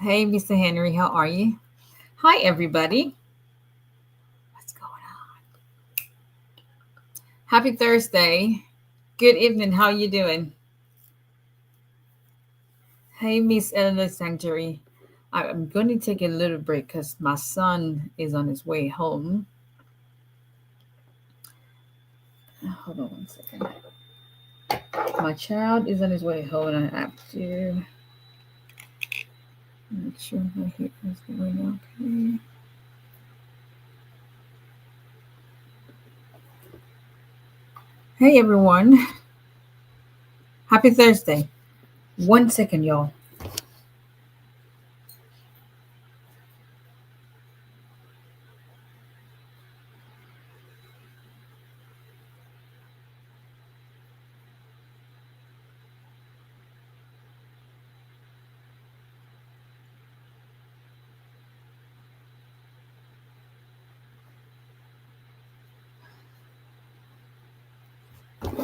Hey, Mr. Henry, how are you? Hi, everybody. What's going on? Happy Thursday. Good evening. How you doing? Hey, Miss Eleanor Sanctuary. I'm going to take a little break because my son is on his way home. Hold on 1 second. My child is on his way home, and I have to make sure my heat is going okay. Hey, everyone. Happy Thursday. 1 second, y'all.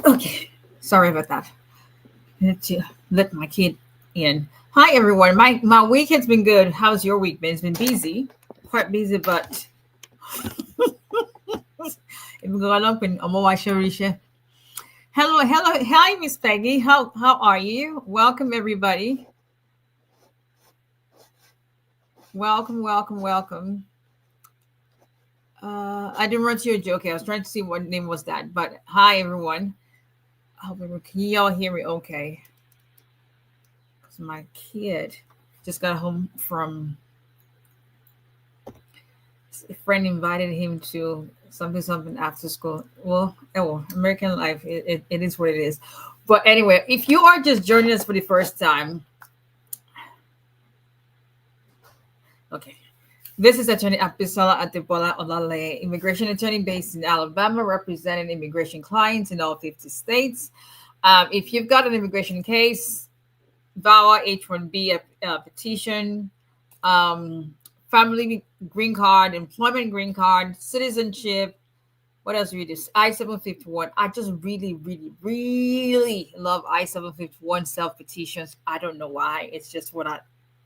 Okay. Sorry about that. I had to let my kid in. Hi, everyone. My week has been good. How's your week been? It's been busy, quite busy, but hello, hi, Miss Peggy. How are you? Welcome, everybody. Welcome. I didn't run to your joke. I was trying to see what name was that, but hi, everyone. Can you all hear me? Okay. Because my kid just got home from a friend invited him to something after school. Well, American life, it is what it is. But anyway, if you are just joining us for the first time, okay. This is Attorney 𝒊𝒎𝒎𝒊𝒈𝒓𝒂𝒏𝒕, immigration attorney based in Alabama, representing immigration clients in all 50 states. If you've got an immigration case, VAWA H-1B petition, family green card, employment green card, citizenship. What else do we do? I-751. I just really love I-751 self petitions. I don't know why. It's just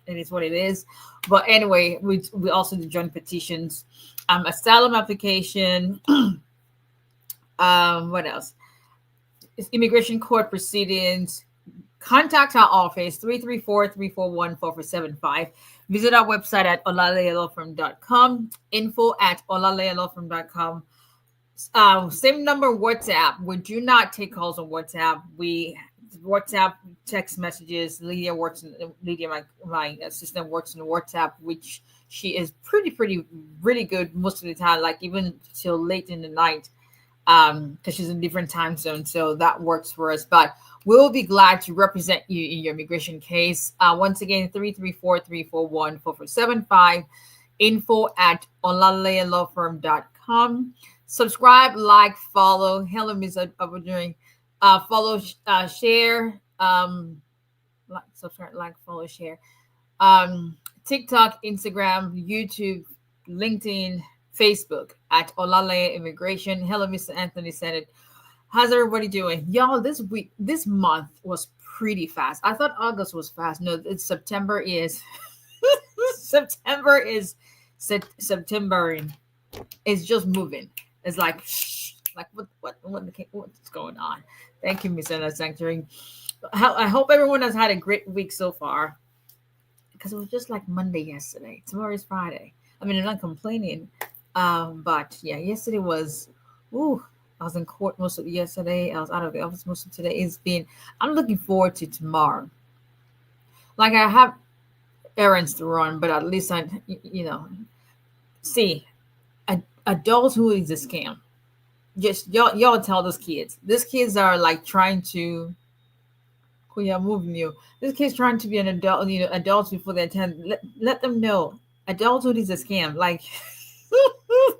it is what it is. But anyway, we also do joint petitions, asylum application. What else? It's immigration court proceedings. Contact our office 334-341-4475. Visit our website at 𝒊𝒎𝒎𝒊𝒈𝒓𝒂𝒏𝒕, info@𝒊𝒎𝒎𝒊𝒈𝒓𝒂𝒏𝒕. Same number WhatsApp. We do not take calls on WhatsApp. We WhatsApp text messages. Lydia, my assistant, works in WhatsApp, which she is really good most of the time, like even till late in the night, because she's in different time zones. So that works for us. But we'll be glad to represent you in your immigration case. Once again, 334-341-4475, info@𝒊𝒎𝒎𝒊𝒈𝒓𝒂𝒏𝒕. Subscribe, like, follow. Hello, Miss Doing. Follow, share. Subscribe, like, follow, share. TikTok, Instagram, YouTube, LinkedIn, Facebook at 𝒊𝒎𝒎𝒊𝒈𝒓𝒂𝒏𝒕 Immigration. Hello, Mr. Anthony Sennett. How's everybody doing? Y'all, this month was pretty fast. I thought August was fast. No, it's September is September is September. It's just moving. It's like what's going on? Thank you, Miss Anna Sanctuary. I hope everyone has had a great week so far, because it was just like Monday yesterday. Tomorrow is Friday. I mean, I'm not complaining, but yeah, yesterday was. Ooh, I was in court most of yesterday. I was out of the office most of today. I'm looking forward to tomorrow. Like, I have errands to run, but at least see, adulthood is a scam. Just y'all tell those kids. These kids are like trying to. This kid's trying to be an adult, adults before they're 10. Let them know adulthood is a scam. Like,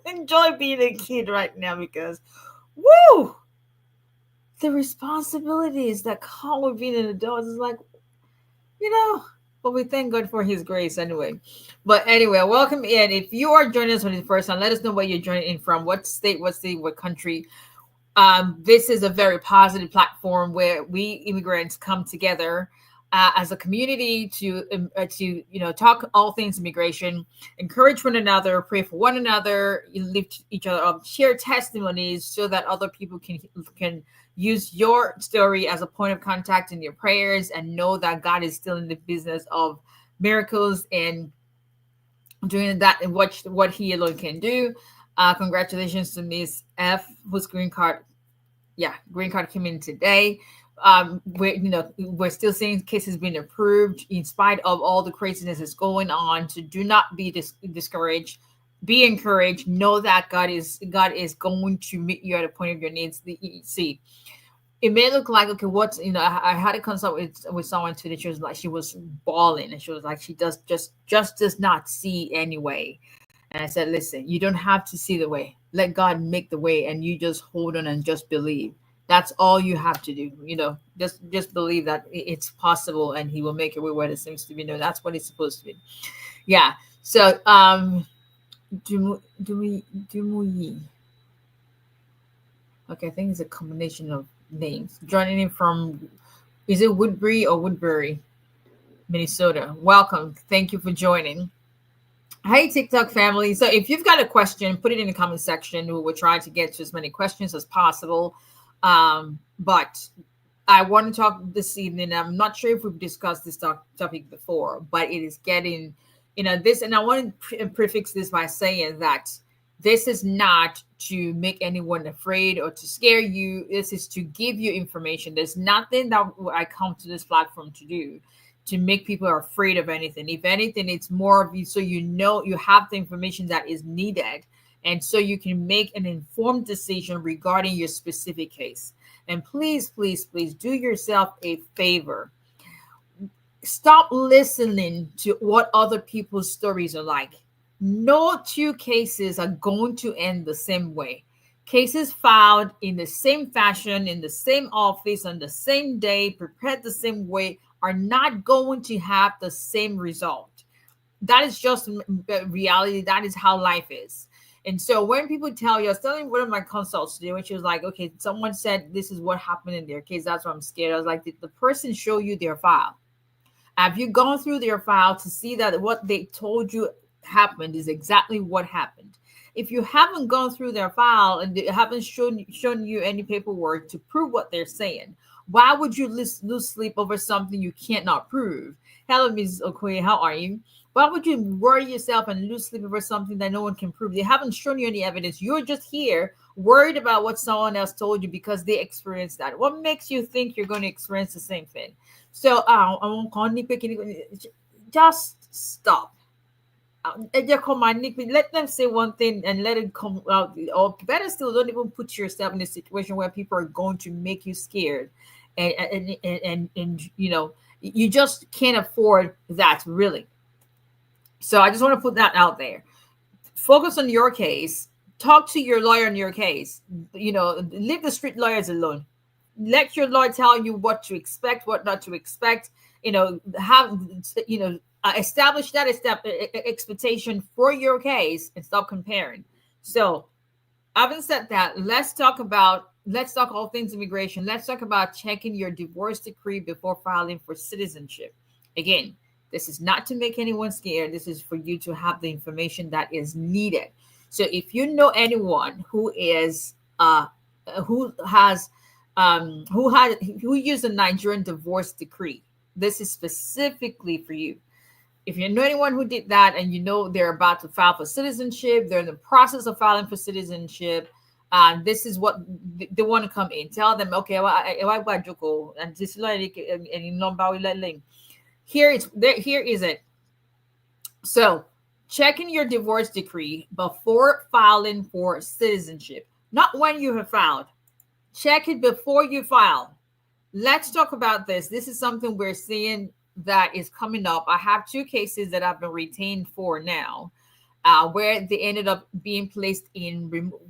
enjoy being a kid right now, because, woo, the responsibilities that come with being an adult is like, but we thank God for his grace anyway. But anyway, welcome in. If you are joining us for the first time, let us know where you're joining in from, what state, what city, what country. This is a very positive platform where we immigrants come together as a community to talk all things immigration, encourage one another, pray for one another, lift each other up, share testimonies so that other people can use your story as a point of contact in your prayers, and know that God is still in the business of miracles and doing that and what He alone can do. Congratulations to Miss F, whose green card came in today. We're still seeing cases being approved in spite of all the craziness that's going on. So do not be discouraged. Be encouraged. Know that God is going to meet you at a point of your needs. See, it may look like, okay, what's, I had a consult with someone today. She was bawling, and she was like, she just does not see any way. And I said, listen, you don't have to see the way. Let God make the way, and you just hold on and just believe. That's all you have to do. Just believe that it's possible, and He will make a way where there seems to be no. That's what it's supposed to be. Yeah. So, 𝒊𝒎𝒎𝒊𝒈𝒓𝒂𝒏𝒕. Okay, I think it's a combination of names. Joining in from, is it Woodbury or Woodbury, Minnesota? Welcome. Thank you for joining. Hey, TikTok family. So if you've got a question, put it in the comment section. We will try to get to as many questions as possible. But I want to talk this evening. I'm not sure if we've discussed this topic before, but it is getting, this. And I want to prefix this by saying that this is not to make anyone afraid or to scare you. This is to give you information. There's nothing that I come to this platform to do to make people afraid of anything. If anything, it's more of you, so you have the information that is needed, and so you can make an informed decision regarding your specific case. And please, please, please do yourself a favor. Stop listening to what other people's stories are like. No two cases are going to end the same way. Cases filed in the same fashion, in the same office, on the same day, prepared the same way, are not going to have the same result. That is just reality. That is how life is. And so when people tell you, I was telling one of my consults today, when she was like, okay, someone said this is what happened in their case, that's why I'm scared. I was like, did the person show you their file? Have you gone through their file to see that what they told you happened is exactly what happened? If you haven't gone through their file and they haven't shown you any paperwork to prove what they're saying, why would you lose sleep over something you cannot prove? Hello, Ms. Okoye, how are you? Why would you worry yourself and lose sleep over something that no one can prove? They haven't shown you any evidence. You're just here worried about what someone else told you because they experienced that. What makes you think you're going to experience the same thing? So just stop. Let them say one thing and let it come out. Or better still, don't even put yourself in a situation where people are going to make you scared, and you just can't afford that, really. So I just want to put that out there. Focus on your case. Talk to your lawyer on your case. Leave the street lawyers alone. Let your lawyer tell you what to expect, what not to expect. Establish that expectation for your case and stop comparing. So, having said that, let's talk all things immigration. Let's talk about checking your divorce decree before filing for citizenship. Again, this is not to make anyone scared. This is for you to have the information that is needed. So, if you know anyone who used a Nigerian divorce decree, this is specifically for you. If you know anyone who did that and they're about to file for citizenship, they're in the process of filing for citizenship, this is what they want to come in. Tell them, okay, here is it. So checking your divorce decree before filing for citizenship, not when you have filed. Check it before you file. Let's talk about this. This is something we're seeing that is coming up. I have two cases that I've been retained for now, where they ended up being placed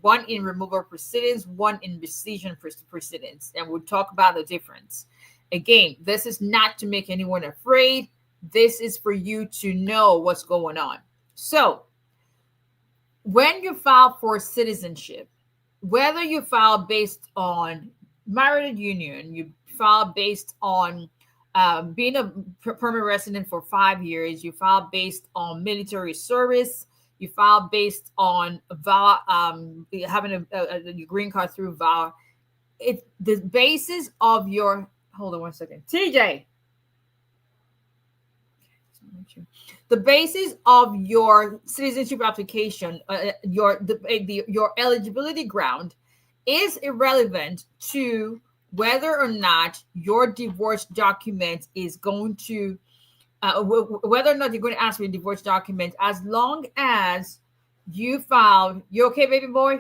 one in removal proceedings, one in rescission proceedings, and we'll talk about the difference. Again, this is not to make anyone afraid. This is for you to know what's going on. So when you file for citizenship, whether you file based on marital union, you file based on being a permanent resident for 5 years, you file based on military service, you file based on having a green card through 𝒊𝒎𝒎𝒊𝒈𝒓𝒂𝒏𝒕. It's the basis of your, hold on one second, TJ. The basis of your citizenship application, your eligibility ground is irrelevant to whether or not your divorce document is going to, whether or not you're going to ask for a divorce document, as long as you filed. You okay, baby boy?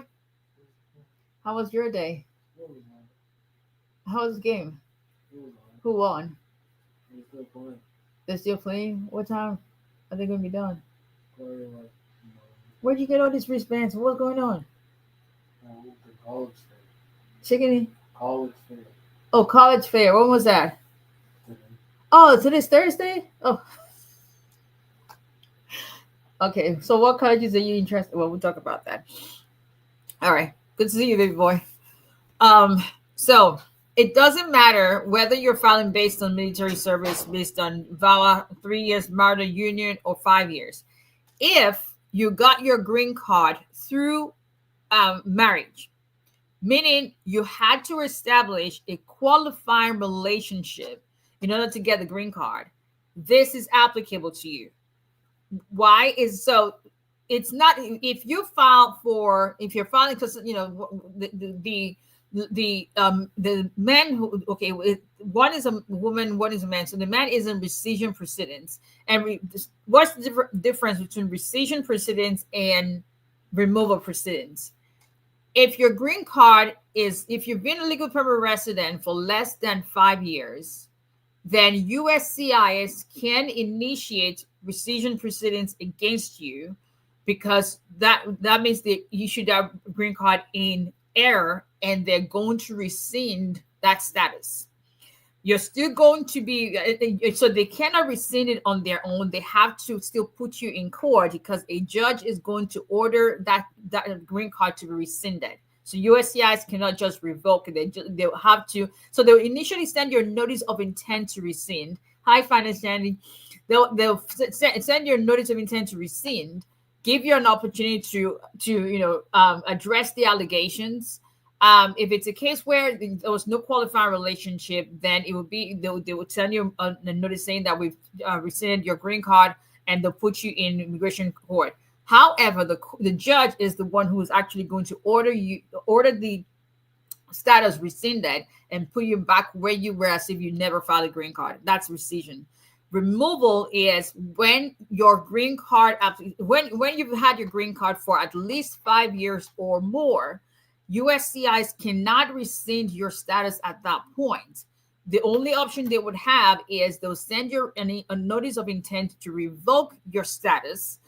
How was your day? How was the game? Who won? They're still playing? What time are they going to be done? Where'd you get all these wristbands? What's going on? Chickeny? College fair. Oh, college fair. When was that? Today. Oh, today's Thursday? Oh. Okay, so what colleges are you interested in? Well, we'll talk about that. All right. Good to see you, baby boy. So it doesn't matter whether you're filing based on military service, based on 𝒊𝒎𝒎𝒊𝒈𝒓𝒂𝒏𝒕, 3 years marital union, or 5 years. If you got your green card through marriage, meaning you had to establish a qualifying relationship in order to get the green card, this is applicable to you. Why is so? It's not if you file for, if you're filing, because the men who, okay, one is a woman, one is a man. So the man is in rescission proceedings. And what's the difference between rescission proceedings and removal proceedings? If your green card is, if you've been a legal permanent resident for less than 5 years, then USCIS can initiate rescission proceedings against you, because that means they issued that green card in error and they're going to rescind that status. You're still going to be, so they cannot rescind it on their own. They have to still put you in court, because a judge is going to order that green card to be rescinded. So USCIS cannot just revoke it. They'll have to. So they'll initially send your notice of intent to rescind. Hi, Finance Sandy. They'll send your notice of intent to rescind, give you an opportunity to address the allegations. If it's a case where there was no qualifying relationship, then it would be they would send you a notice saying that we've rescinded your green card, and they'll put you in immigration court. However, the judge is the one who is actually going to order the status rescinded and put you back where you were as if you never filed a green card. That's rescission. Removal is when your green card, when you've had your green card for at least 5 years or more, USCIS cannot rescind your status at that point. The only option they would have is they'll send you a notice of intent to revoke your status.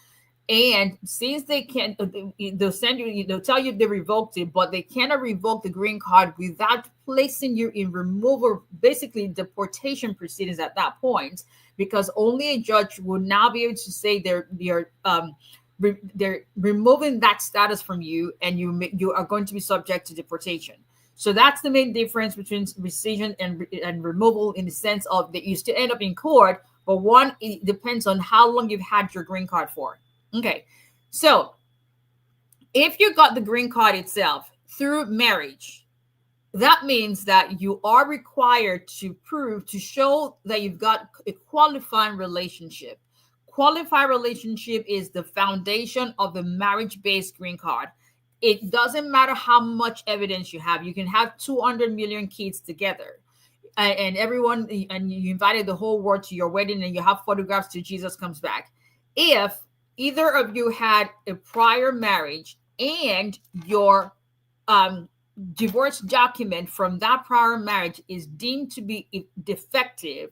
And since they can, they'll send you, they'll tell you they revoked it, but they cannot revoke the green card without placing you in removal, basically deportation proceedings at that point, because only a judge will now be able to say they're removing that status from you, and you are going to be subject to deportation. So that's the main difference between rescission and removal, in the sense of that you still end up in court, but one, it depends on how long you've had your green card for. Okay, so if you got the green card itself through marriage, that means that you are required to show that you've got a qualifying relationship. Qualified relationship is the foundation of the marriage-based green card. It doesn't matter how much evidence you have. You can have 200 million kids together, and everyone, and you invited the whole world to your wedding, and you have photographs till Jesus comes back. If either of you had a prior marriage and your divorce document from that prior marriage is deemed to be defective,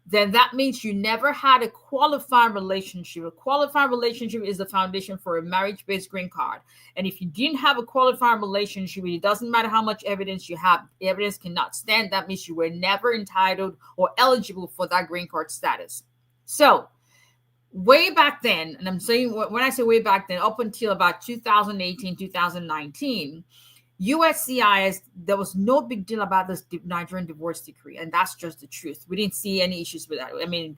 then that means you never had a qualifying relationship. A qualifying relationship is the foundation for a marriage-based green card. And if you didn't have a qualifying relationship, it doesn't matter how much evidence you have, the evidence cannot stand. That means you were never entitled or eligible for that green card status. So way back then, and I'm saying, when I say way back then, up until about 2018, 2019, USCIS, there was no big deal about this Nigerian divorce decree, and that's just the truth. We didn't see any issues with that. I mean,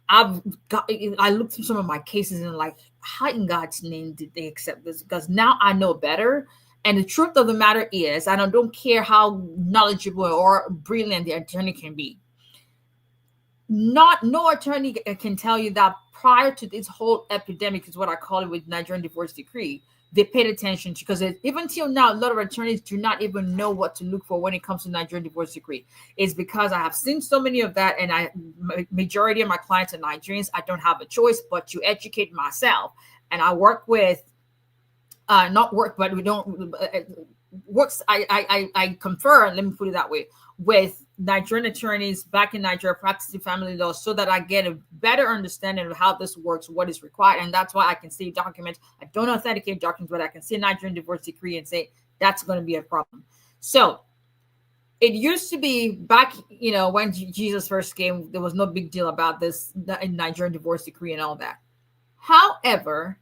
I looked through some of my cases and like, how in God's name did they accept this? Because now I know better. And the truth of the matter is, I don't care how knowledgeable or brilliant the attorney can be. No attorney can tell you that prior to this whole epidemic, is what I call it, with Nigerian divorce decree, they paid attention to, because even till now, a lot of attorneys do not even know what to look for when it comes to Nigerian divorce decree. It's because I have seen so many of that, and majority of my clients are Nigerians. I don't have a choice but to educate myself, and I work with, not work, but we don't works. I confer, let me put it that way, with Nigerian attorneys back in Nigeria practicing family law, so that I get a better understanding of how this works, what is required. And that's why I can see documents. I don't authenticate documents, but I can see a Nigerian divorce decree and say that's going to be a problem. So it used to be back, when Jesus first came, there was no big deal about this Nigerian divorce decree and all that. However,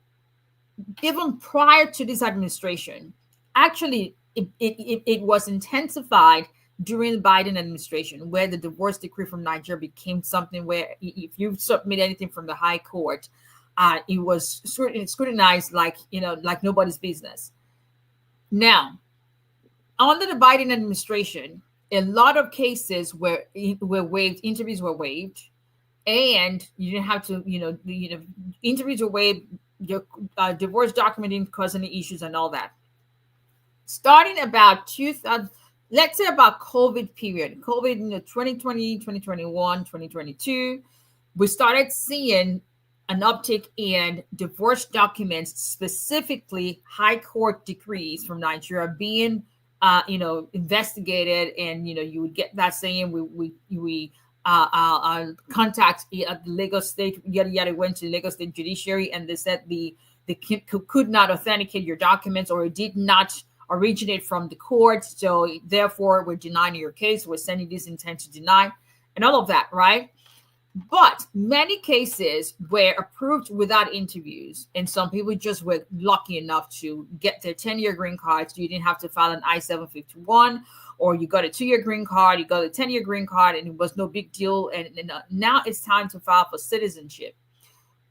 even prior to this administration, actually, it was intensified during the Biden administration, where the divorce decree from Nigeria became something where if you submit anything from the high court, it was scrutinized like nobody's business. Now, under the Biden administration, a lot of cases were waived, interviews were waived, and you didn't have to, interviews were waived, your divorce document didn't cause any issues and all that. Starting about 2000, let's say about COVID period, COVID in 2020, 2021, 2022, we started seeing an uptick in divorce documents, specifically high court decrees from Nigeria being, investigated. And, you would get that saying, we contact the Lagos State, yada, yada, went to Lagos State Judiciary, and they said they could not authenticate your documents, or it did not originate from the court, so therefore we're denying your case, we're sending this intent to deny, and all of that, right? But many cases were approved without interviews, and some people just were lucky enough to get their 10-year green card, so you didn't have to file an I-751, or you got a 2-year green card, you got a 10-year green card, and it was no big deal, and now it's time to file for citizenship.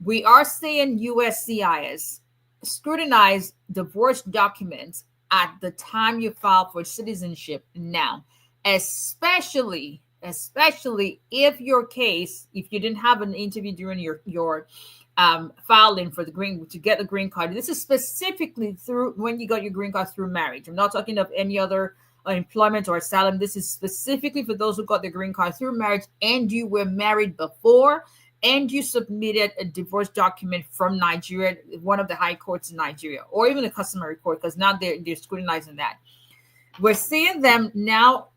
We are seeing USCIS scrutinize divorce documents at the time you file for citizenship now, especially if your case, if you didn't have an interview during your filing for to get the green card. This is specifically through when you got your green card through marriage. I'm not talking of any other employment or asylum. This is specifically for those who got the green card through marriage, and you were married before, and you submitted a divorce document from Nigeria, one of the high courts in Nigeria, or even a customary court, because now they're scrutinizing that. We're seeing them now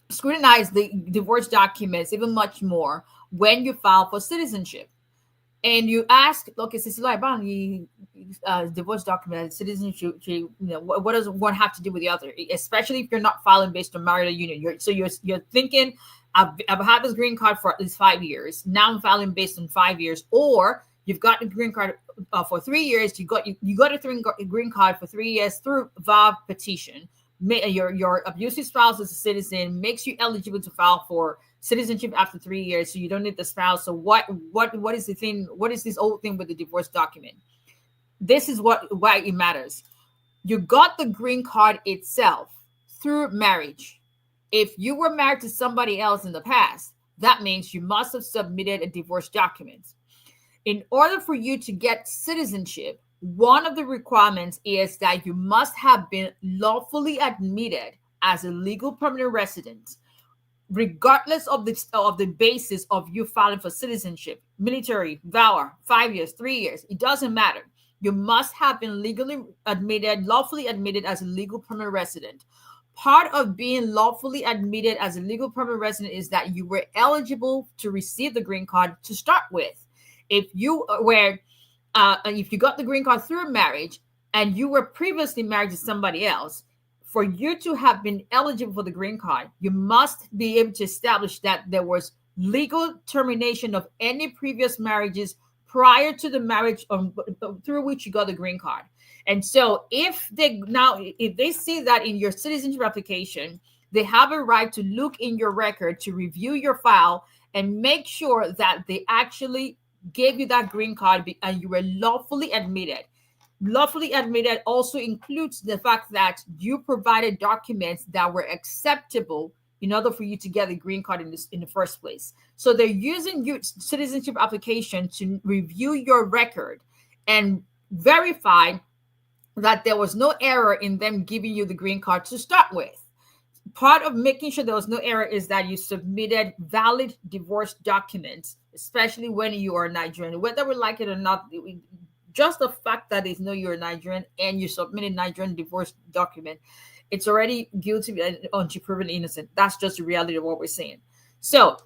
scrutinize the divorce documents even much more when you file for citizenship. And you ask, okay, divorce document, citizenship, what does one have to do with the other? Especially if you're not filing based on marital union. You're thinking, I've had this green card for at least 5 years. Now I'm filing based on 5 years. Or you've got the green card for 3 years. You got a green card for 3 years through VAV petition. Your abusive spouse is a citizen, makes you eligible to file for citizenship after 3 years. So you don't need the spouse. So what is the thing? What is this old thing with the divorce document? This is why it matters. You got the green card itself through marriage. If you were married to somebody else in the past, that means you must have submitted a divorce document. In order for you to get citizenship, one of the requirements is that you must have been lawfully admitted as a legal permanent resident, regardless of the basis of you filing for citizenship, military, VAWA, 5 years, 3 years. It doesn't matter. You must have been lawfully admitted as a legal permanent resident. Part of being lawfully admitted as a legal permanent resident is that you were eligible to receive the green card to start with. If you got the green card through marriage and you were previously married to somebody else, for you to have been eligible for the green card, you must be able to establish that there was legal termination of any previous marriages prior to the marriage through which you got the green card. And so if they see that in your citizenship application, they have a right to look in your record, to review your file, and make sure that they actually gave you that green card and you were lawfully admitted. Lawfully admitted also includes the fact that you provided documents that were acceptable in order for you to get the green card in the first place. So they're using your citizenship application to review your record and verify that there was no error in them giving you the green card to start with. Part of making sure there was no error is that you submitted valid divorce documents, especially when you are Nigerian. Whether we like it or not, just the fact that they know you're Nigerian and you submitted Nigerian divorce document, it's already guilty until proven innocent. That's just the reality of what we're saying. So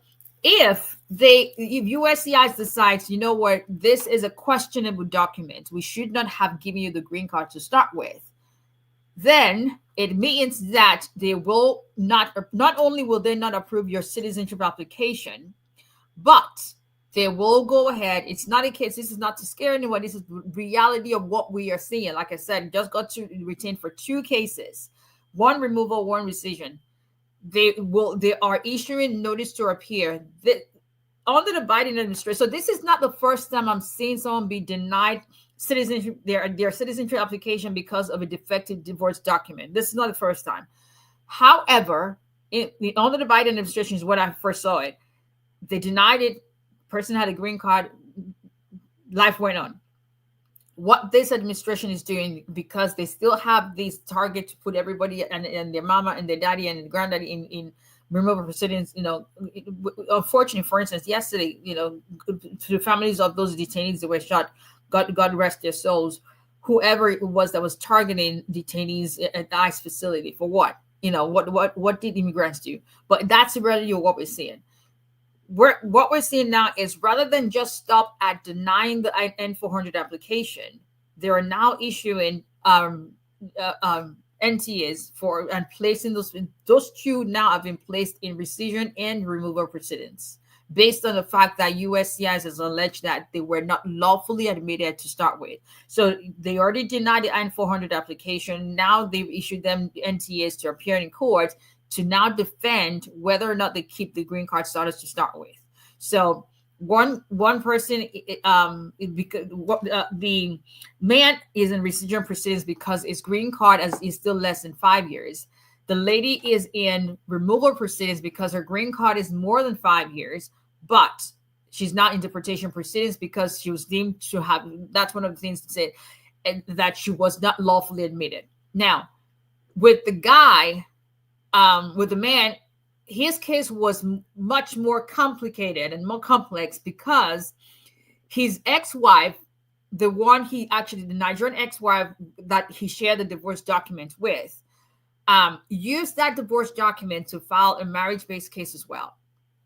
if USCIS decides, you know what, this is a questionable document, we should not have given you the green card to start with, then it means that they will not only will they not approve your citizenship application, but they will go ahead. It's not a case. This is not to scare anyone. This is the reality of what we are seeing. Like I said, just got to retain for 2 cases, 1 removal, 1 rescission. They are issuing notice to appear under the Biden administration. So this is not the first time I'm seeing someone be denied citizenship, their citizenship application because of a defective divorce document. This is not the first time. However, under the Biden administration is when I first saw it. They denied it. Person had a green card. Life went on. What this administration is doing, because they still have these target to put everybody and their mama and their daddy and granddaddy in removal proceedings, unfortunately, for instance, yesterday, to the families of those detainees that were shot, God rest their souls, whoever it was that was targeting detainees at the ICE facility for what? What did immigrants do? But that's the reality of what we're seeing. What we're seeing now is, rather than just stop at denying the N-400 application, they are now issuing NTAs and placing those 2 now have been placed in rescission and removal proceedings, based on the fact that USCIS has alleged that they were not lawfully admitted to start with. So they already denied the N-400 application. Now they've issued them NTAs to appear in court to now defend whether or not they keep the green card status to start with. So one person, the man is in rescission proceedings because his green card is still less than 5 years. The lady is in removal proceedings because her green card is more than 5 years, but she's not in deportation proceedings because she was deemed to have, that's one of the things to say, that she was not lawfully admitted. Now, with the guy, with the man, his case was much more complicated and more complex because his ex-wife, the Nigerian ex-wife that he shared the divorce document with, used that divorce document to file a marriage-based case as well.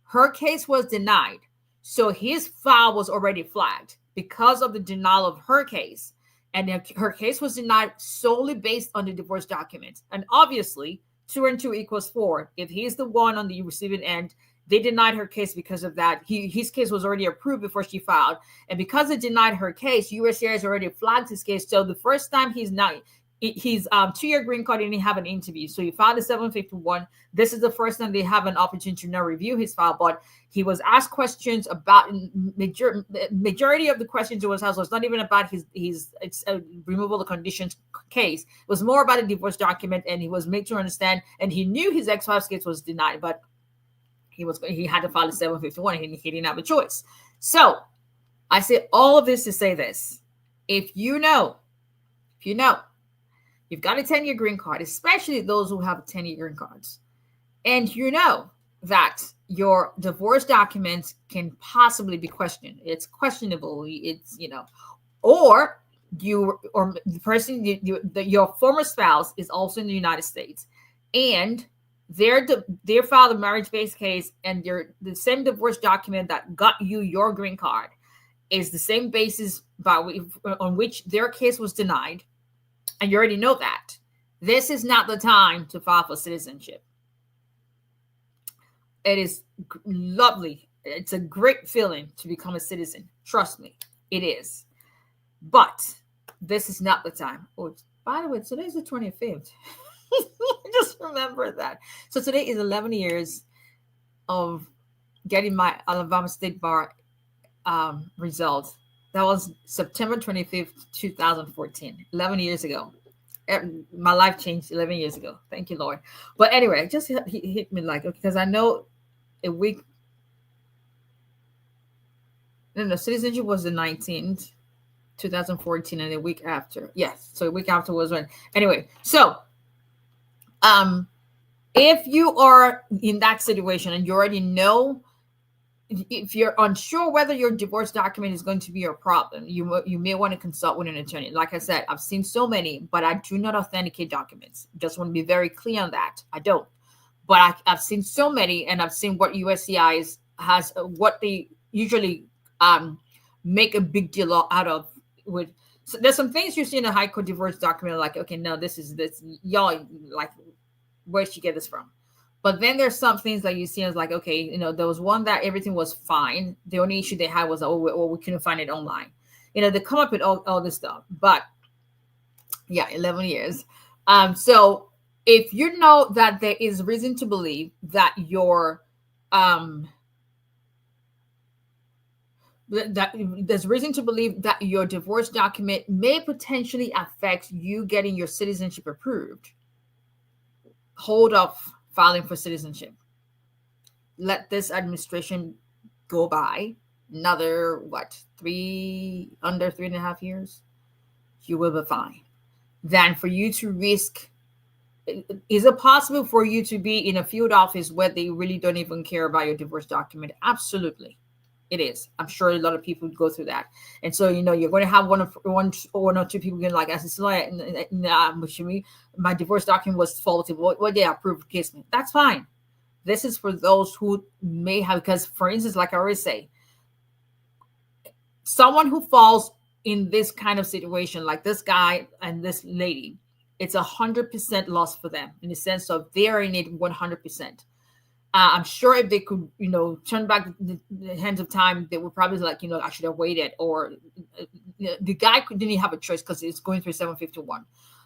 Her case was denied. So his file was already flagged because of the denial of her case. And her case was denied solely based on the divorce document. And obviously, 2 and 2 equals 4. If he's the one on the receiving end, they denied her case because of that. His case was already approved before she filed. And because it denied her case, USCIS already flagged his case. So the first time his 2-year green card didn't have an interview. So he filed a 751. This is the first time they have an opportunity to now review his file. But he was asked questions about majority of the questions he was asked was not even about his removal of conditions case. It was more about a divorce document, and he was made to understand. And he knew his ex-wife's case was denied, but he had to file a 751. He didn't have a choice. So I say all of this to say this: if you know. You've got a 10-year green card, especially those who have 10-year green cards, and you know that your divorce documents can possibly be questioned. It's questionable. Or the person, your former spouse is also in the United States, and they filed a marriage-based case, and the same divorce document that got you your green card is the same basis on which their case was denied. And you already know that. This is not the time to file for citizenship. It is lovely. It's a great feeling to become a citizen. Trust me. It is. But this is not the time. Oh, by the way, today's the 25th. Just remember that. So today is 11 years of getting my Alabama State Bar results. That was September 25th, 2014, 11 years ago. My life changed 11 years ago. Thank you, Lord. But anyway, just hit me like, because I know a week. No, citizenship was the 19th, 2014, and a week after. Yes. So a week after was when. Anyway, so if you are in that situation and you already know, if you're unsure whether your divorce document is going to be your problem, you may want to consult with an attorney. Like I said, I've seen so many, but I do not authenticate documents. Just want to be very clear on that. I don't. But I've seen so many, and I've seen what USCIS has, what they usually make a big deal out of. With so there's some things you see in a high court divorce document, like, okay, no, this y'all, like, where'd she get this from? But then there's some things that you see as like, okay, there was one that everything was fine. The only issue they had was, we couldn't find it online. They come up with all this stuff. But yeah, 11 years. So if you know that there is reason to believe that there's reason to believe that your divorce document may potentially affect you getting your citizenship approved, hold off filing for citizenship. Let this administration go by another, under 3.5 years, you will be fine. Than for you to risk. Is it possible for you to be in a field office where they really don't even care about your divorce document? Absolutely. It is. I'm sure a lot of people go through that. And so, you're going to have one or two people going like, as a lawyer, nah, my divorce document was faulty. What they approved case me. That's fine. This is for those who may have, because for instance, like I always say, someone who falls in this kind of situation, like this guy and this lady, it's 100% loss for them in the sense of they are in it 100%. I'm sure if they could, turn back the hands of time, they would probably like, I should have waited. Or the guy didn't have a choice because it's going through 751.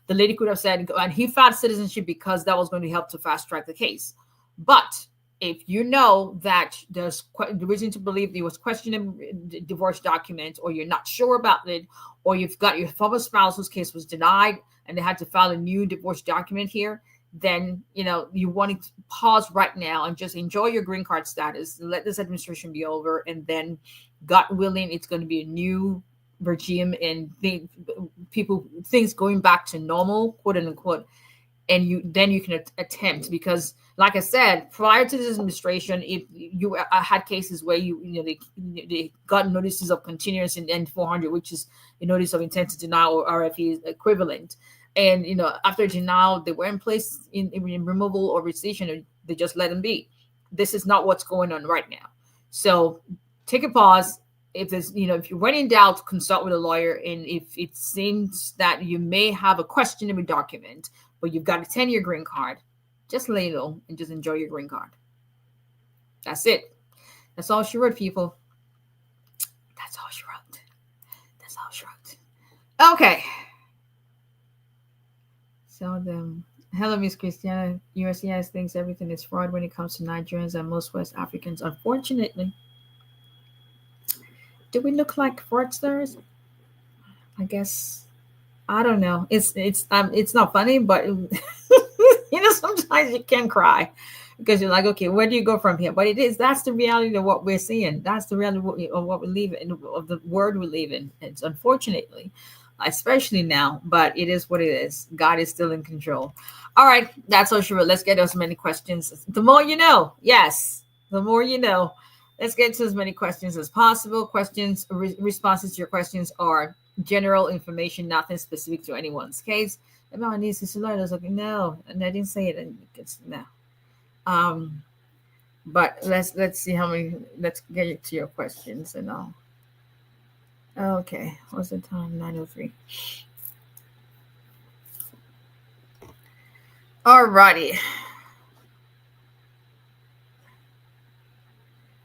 The lady could have said, and he filed citizenship because that was going to help to fast track the case. But if you know that there's the reason to believe there was questioning divorce document, or you're not sure about it, or you've got your former spouse whose case was denied and they had to file a new divorce document here, then, you want to pause right now and just enjoy your green card status. Let this administration be over. And then, God willing, it's going to be a new regime and things going back to normal, quote unquote. And you can attempt, because like I said, prior to this administration, if you had cases where they got notices of continuance in N400, which is a notice of intent to deny, or RFE equivalent. And, after denial, they were in place in removal or rescission, they just let them be. This is not what's going on right now. So take a pause. If there's, if you're when in doubt, consult with a lawyer. And if it seems that you may have a questionable document, but you've got a 10-year green card, just lay low and just enjoy your green card. That's it. That's all she wrote, people. That's all she wrote. That's all she wrote. Okay. So hello, Miss Christiana. USCIS thinks everything is fraud when it comes to Nigerians and most West Africans. Unfortunately, do we look like fraudsters? I guess I don't know. It's not funny, but sometimes you can cry because you're like, okay, where do you go from here? But that's the reality of what we're seeing. That's the reality of what we live in, of the world we live in. It's unfortunately, especially now, but it is what it is. God is still in control. All right, that's all she wrote. Let's get as many questions. The more you know. Yes, the more you know. Let's get to as many questions as possible. Responses to your questions are general information, nothing specific to anyone's case. And my niece is like, no, and I didn't say it. And it's no. But let's see how many. Let's get to your questions and all. Okay, what's the time? 9:03. All righty.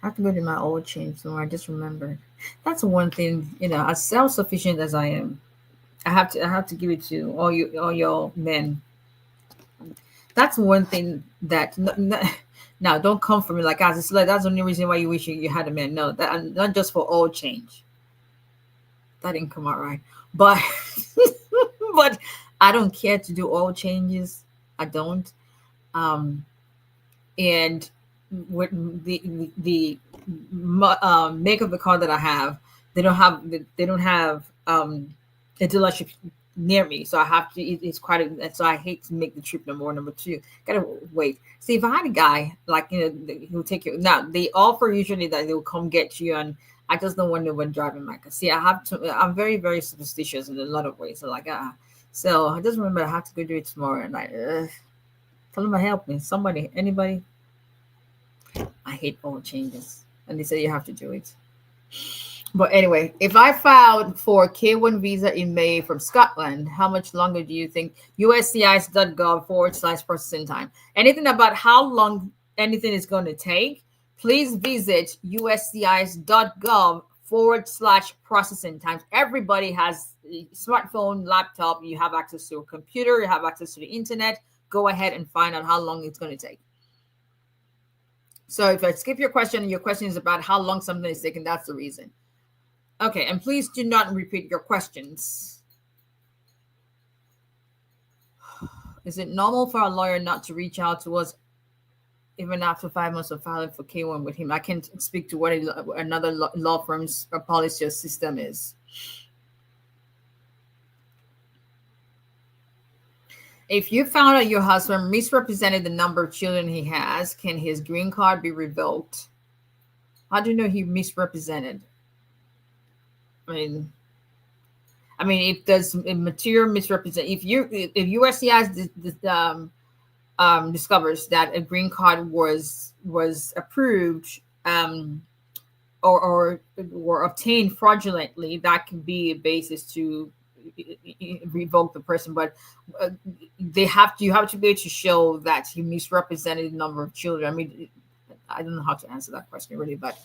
I have to go to my old change somewhere. I just remembered. That's one thing, as self-sufficient as I am, I have to give it to all your men. That's one thing that now don't come for me like as it's like that's the only reason why you wish you had a man. No, that not just for all change. That didn't come out right. But but I don't care to do all changes. I don't. Um and with the make of the car that I have, they don't have a dealership near me, so I have to. It's quite so I hate to make the trip. Number one, number two, gotta wait. See, if I had a guy like who'll take you now, they offer usually that they'll come get you, and I just don't want no one driving my car. See, I have to. I'm very very superstitious in a lot of ways. So like so I just remember I have to go do it tomorrow, and tell them to help me. Somebody, anybody. I hate all changes. And they say you have to do it. But anyway, if I filed for K1 visa in May from Scotland, how much longer do you think USCIS.gov/processing time? Anything about how long anything is going to take, please visit USCIS.gov/processing times. Everybody has a smartphone, laptop, you have access to a computer, you have access to the internet. Go ahead and find out how long it's going to take. So if I skip your question and your question is about how long something is taking, that's the reason. Okay, and please do not repeat your questions. Is it normal for a lawyer not to reach out to us even after 5 months of filing for K1 with him? I can't speak to what another law firm's policy or system is. If you found out your husband misrepresented the number of children he has, can his green card be revoked? How do you know he misrepresented? I mean, if there's a material misrepresent, if USCIS discovers that a green card was approved or obtained fraudulently, that can be a basis to revoke the person. But you have to be able to show that he misrepresented the number of children. I mean, I don't know how to answer that question really, but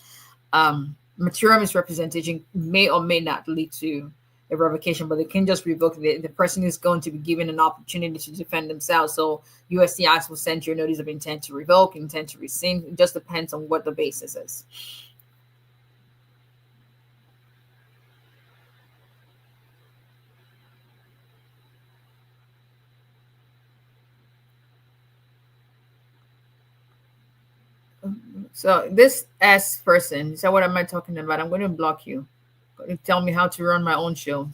material misrepresentation may or may not lead to a revocation, but they can just revoke it. The person is going to be given an opportunity to defend themselves. So USCIS will send you a notice of intent to revoke, intent to rescind. It just depends on what the basis is. So this S person, so what am I talking about? I'm going to block you. Tell me how to run my own show.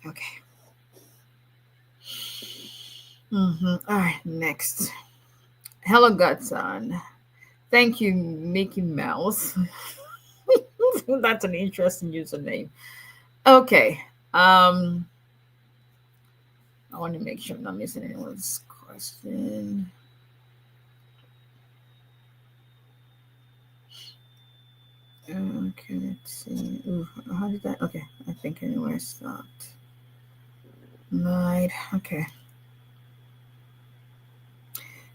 Okay. All right, next. Hello, Godson. Thank you, Mickey Mouse. That's an interesting username. Okay. I want to make sure I'm not missing anyone's question. Okay, let's see. Ooh, how did that? Okay, I think anyway I stopped. Right. Okay.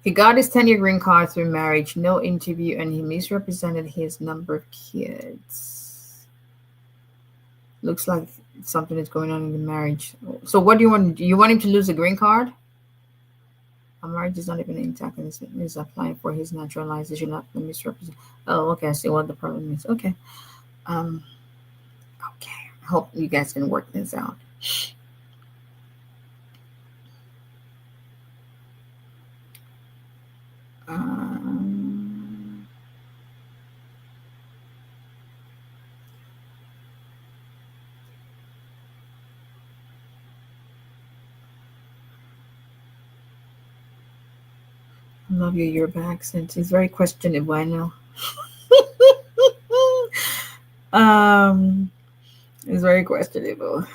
He got his 10-year green card through marriage, no interview, and he misrepresented his number of kids. Looks like something is going on in the marriage. So what do you want? Do you want him to lose the green card? A marriage is not even intact, and he's applying for his naturalization, not the misrepresent. Oh, okay. I see what the problem is. Okay. Okay. I hope you guys can work this out. I love your Yoruba accent. It's very questionable, I know. It's very questionable.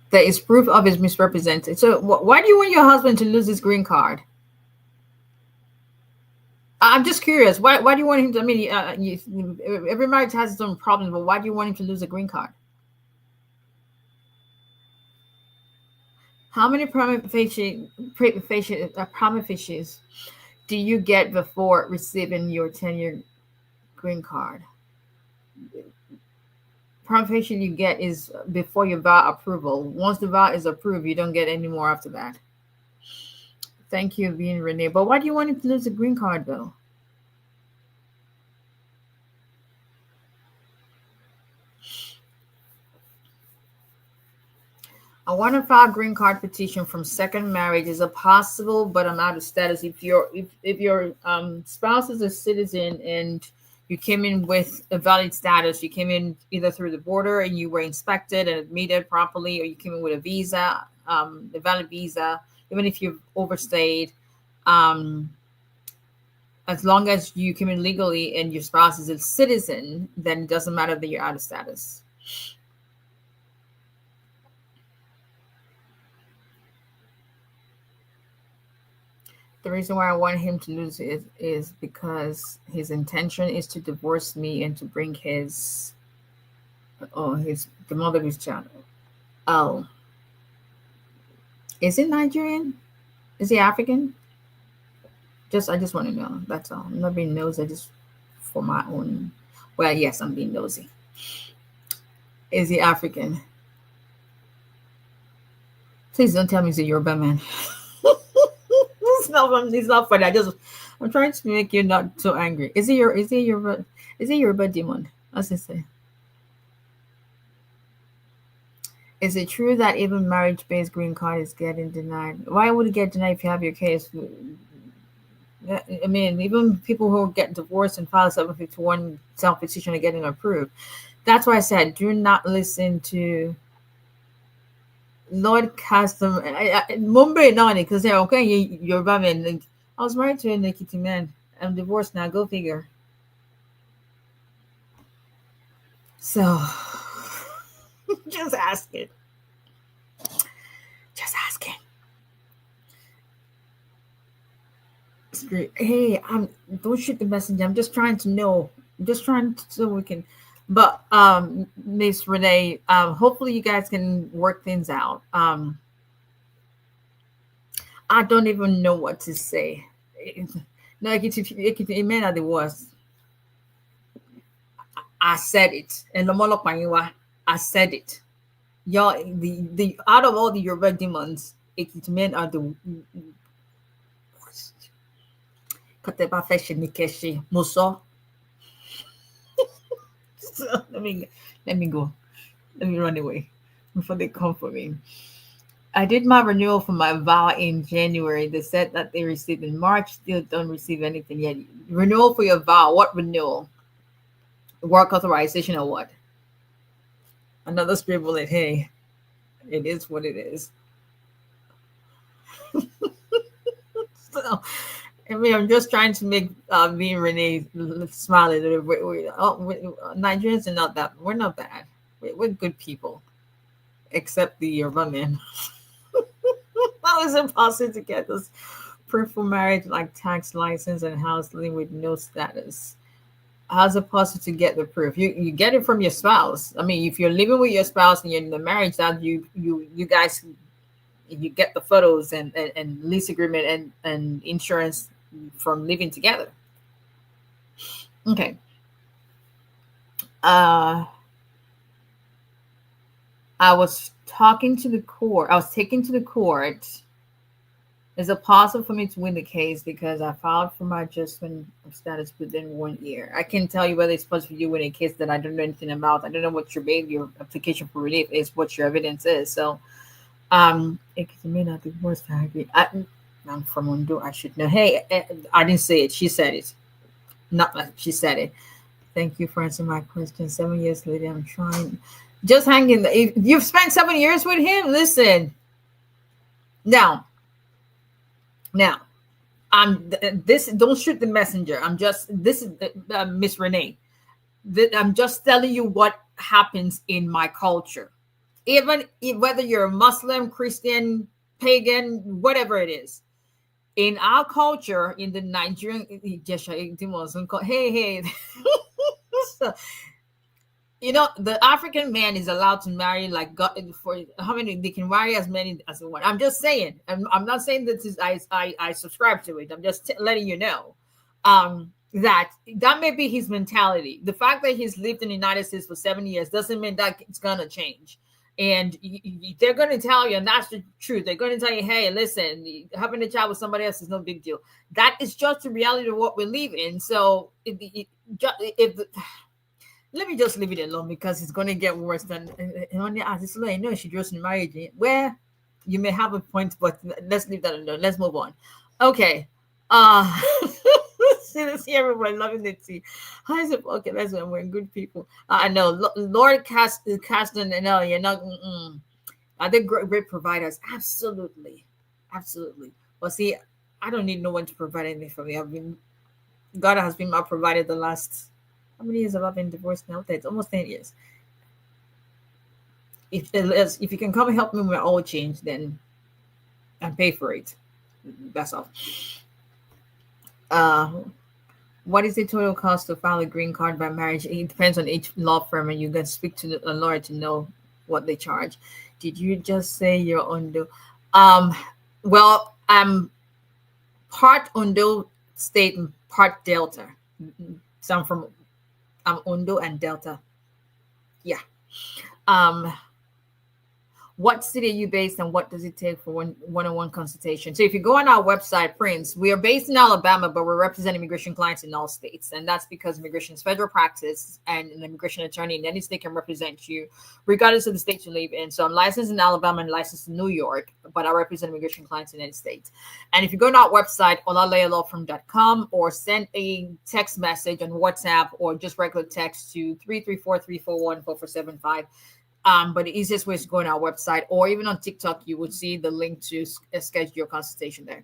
There is proof of his misrepresented. So why do you want your husband to lose his green card? I'm just curious. Why do you want him to? I mean, every marriage has its own problems, but why do you want him to lose a green card? How many prima facies do you get before receiving your 10-year green card? Prima facie you get is before your vow approval. Once the vow is approved, you don't get any more after that. Thank you, being Renee. But why do you want him to lose a green card, though? I want to file green card petition from second marriage. Is it possible? But I'm out of status. If your spouse is a citizen and you came in with a valid status, you came in either through the border and you were inspected and admitted properly, or you came in with a visa, a valid visa, even if you've overstayed, um, as long as you came in legally and your spouse is a citizen, then it doesn't matter that you're out of status. The reason why I want him to lose it is because his intention is to divorce me and to bring the mother of his child. Oh, is it Nigerian? Is he African? I just want to know. That's all. I'm not being nosy. Just for my own. Well, yes, I'm being nosy. Is he African? Please don't tell me he's a Yoruba man. It's not funny. I'm trying to make you not so angry. Is he Yoruba demon? As I say. Is it true that even marriage-based green card is getting denied? Why would it get denied if you have your case? I mean, even people who get divorced and file a 751 self-petition are getting approved. That's why I said, do not listen to Lord Custom. Mumbai Nani, because they're okay. You're man. I was married to a Nikiti man. I'm divorced now. Go figure. So, just ask it. Just ask it. Hey, don't shoot the messenger. I'm just trying to know. I'm just trying to, so we can. But Miss Renee, hopefully you guys can work things out. I don't even know what to say. No, it may not the worst. I said it, and I said it. Y'all, the out of all the Yoruba demons, men are the worst. So let me go. Let me run away before they come for me. I did my renewal for my vow in January. They said that they received in March. Still don't receive anything yet. Renewal for your vow. What renewal? Work authorization or what? Another spirit bullet. Hey, it is what it is. So, I mean, I'm just trying to make me and Renee smile a little bit. Nigerians are not that. We're not bad. We're good people, except the Yoruba men. How is it possible to get this proof for marriage, like tax license and housing, with no status? How's it possible to get the proof? You get it from your spouse. I mean, if you're living with your spouse and you're in the marriage, that you guys, you get the photos and lease agreement and insurance from living together. Okay. I was talking to the court. I was taken to the court. Is it possible for me to win the case because I filed for my adjustment of status within 1 year? I can't tell you whether it's possible for you to win a case that I don't know anything about. I don't know what your application for relief is, what your evidence is. So, it may not be worse. I'm from Ondo. I should know. Hey, I didn't say it. She said it. Not like she said it. Thank you for answering my question. 7 years later, I'm trying. Just hanging. If you've spent 7 years with him, listen. Now, this. Don't shoot the messenger. This is Miss Renee. I'm just telling you what happens in my culture. Even whether you're a Muslim, Christian, pagan, whatever it is, in our culture, in the Nigerian, hey, so, the African man is allowed to marry like God for how many they can marry as many as they want. I'm just saying. I'm not saying that I subscribe to it. I'm just letting you know that may be his mentality. The fact that he's lived in the United States for 7 years doesn't mean that it's gonna change. And they're going to tell you, and that's the truth. They're going to tell you, hey, listen, having a child with somebody else is no big deal. That is just the reality of what we live in. So let me just leave it alone because it's going to get worse than. And only as it's like, no, she just married. Where you may have a point, but let's leave that alone. Let's move on. Okay. See everyone loving it. See, how is it? Okay, that's when we're good people. I know, Lord Caston, no, you're not. Are they great providers? Absolutely, absolutely. Well, see, I don't need no one to provide anything for me. God has been my provider the last. How many years have I been divorced now? It's almost 10 years. If you can come and help me with my oil change, then and pay for it. That's all. What is the total cost to file a green card by marriage? It depends on each law firm, and you can speak to a lawyer to know what they charge. Did you just say you're Ondo? Well, I'm part Ondo State and part Delta. So I'm Ondo and Delta. Yeah. What city are you based and what does it take for one-on-one consultation? So if you go on our website, Prince, we are based in Alabama, but we're representing immigration clients in all states. And that's because immigration is federal practice and an immigration attorney in any state can represent you, regardless of the state you live in. So I'm licensed in Alabama and licensed in New York, but I represent immigration clients in any state. And if you go on our website, olalayalawfirm.com, or send a text message on WhatsApp or just regular text to 334-341-4475. But the easiest way is to go on our website, or even on TikTok, you would see the link to schedule your consultation there.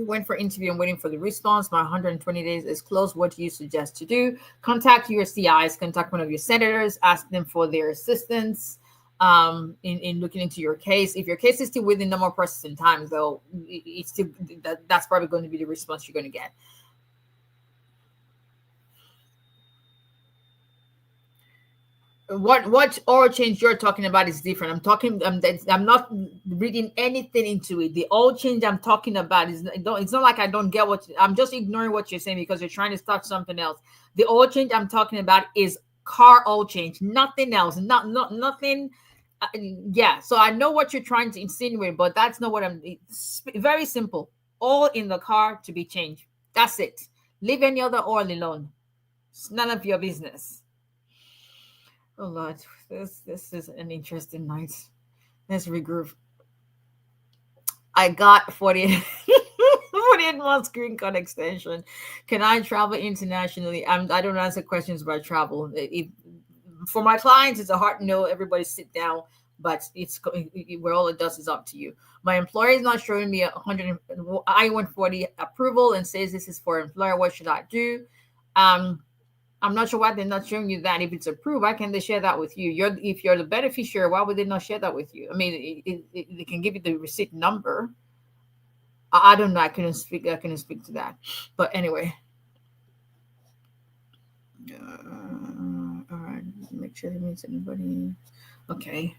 Went for interview and waiting for the response. My 120 days is closed. What do you suggest to do? Contact your CIs, contact one of your senators, ask them for their assistance in looking into your case. If your case is still within normal processing time, though, it's still that's probably going to be the response you're going to get. What oil change you're talking about is different. I'm not reading anything into it. The oil change I'm talking about it's not like I don't get I'm just ignoring what you're saying because you're trying to start something else. The oil change I'm talking about is car oil change, nothing else. Nothing. Yeah, so I know what you're trying to insinuate, but that's not what it's very simple. Oil in the car to be changed. That's it. Leave any other oil alone. It's none of your business. Oh Lord, this is an interesting night. Let's regroup. I got 48 months green card extension. Can I travel internationally? I don't answer questions about travel. For my clients, it's a hard no. Everybody sit down, but where all it does is up to you. My employer is not showing me 100 I-140 approval and says this is for employer. What should I do? I'm not sure why they're not showing you that. If it's approved, why can't they share that with you? If you're the beneficiary, why would they not share that with you? I mean, they can give you the receipt number. I don't know. I couldn't speak to that. But anyway. All right. Make sure it means anybody. Okay.